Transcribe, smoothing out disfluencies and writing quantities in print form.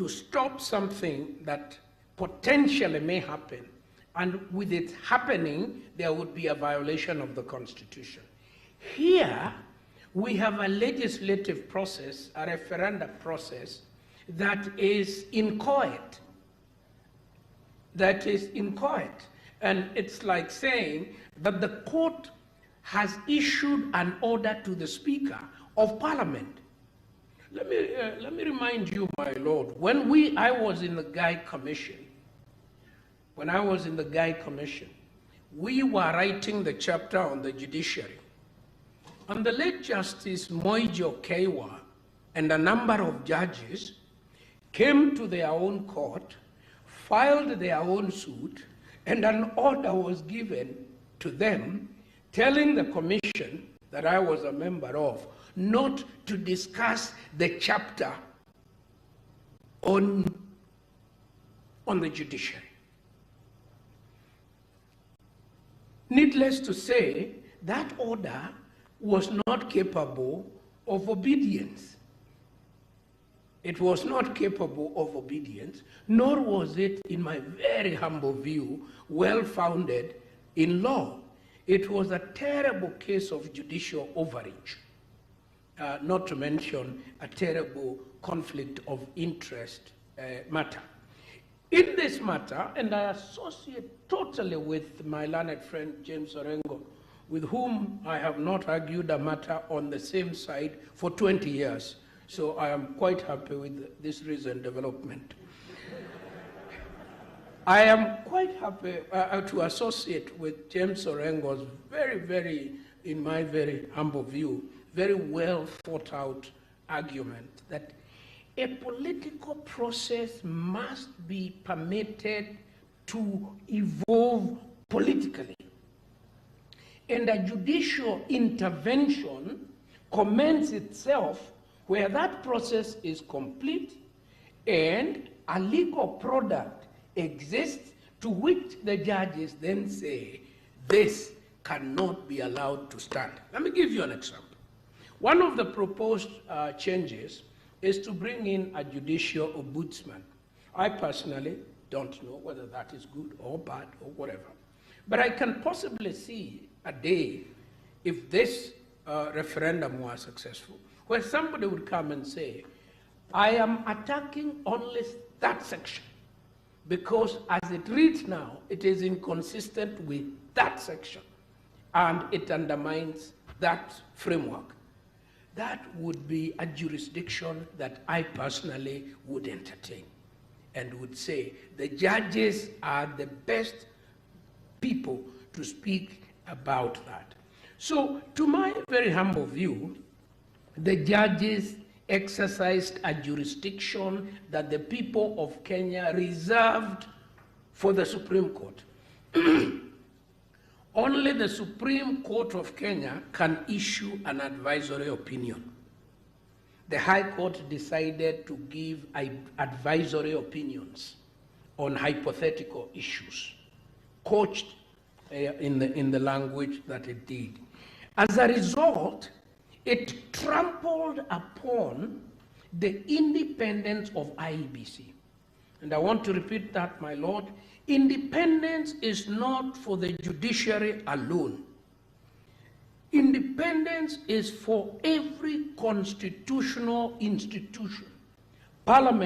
to stop something that potentially may happen, and with it happening, there would be a violation of the Constitution. Here, we have a legislative process, a referendum process, that is inchoate. And it's like saying that the court has issued an order to the Speaker of Parliament. Let me remind you, my Lord, when I was in the Guy Commission, we were writing the chapter on the judiciary. And the late Justice Moijo Kewa and a number of judges came to their own court, filed their own suit, and an order was given to them telling the commission that I was a member of not to discuss the chapter on the judiciary. Needless to say, that order was not capable of obedience. It was not capable of obedience, nor was it, in my very humble view, well-founded in law. It was a terrible case of judicial overreach, not to mention a terrible conflict of interest matter. In this matter, and I associate totally with my learned friend James Orengo, with whom I have not argued a matter on the same side for 20 years. So I am quite happy with this recent development. I am quite happy to associate with James Orengo's very, in my very humble view, very well thought out argument that a political process must be permitted to evolve politically. And a judicial intervention commends itself where that process is complete and a legal product exists to which the judges then say, this cannot be allowed to stand. Let me give you an example. One of the proposed changes is to bring in a judicial ombudsman. I personally don't know whether that is good or bad or whatever. But I can possibly see a day, if this referendum were successful, where somebody would come and say, I am attacking only that section, because as it reads now, it is inconsistent with that section, and it undermines that framework. That would be a jurisdiction that I personally would entertain and would say the judges are the best people to speak about that. So, to my very humble view, the judges exercised a jurisdiction that the people of Kenya reserved for the Supreme Court. Only the Supreme Court of Kenya can issue an advisory opinion. The High Court decided to give advisory opinions on hypothetical issues, coached in the language that it did. As a result, it trampled upon the independence of IEBC. And I want to repeat that, my Lord. Independence is not for the judiciary alone. Independence is for every constitutional institution. Parliament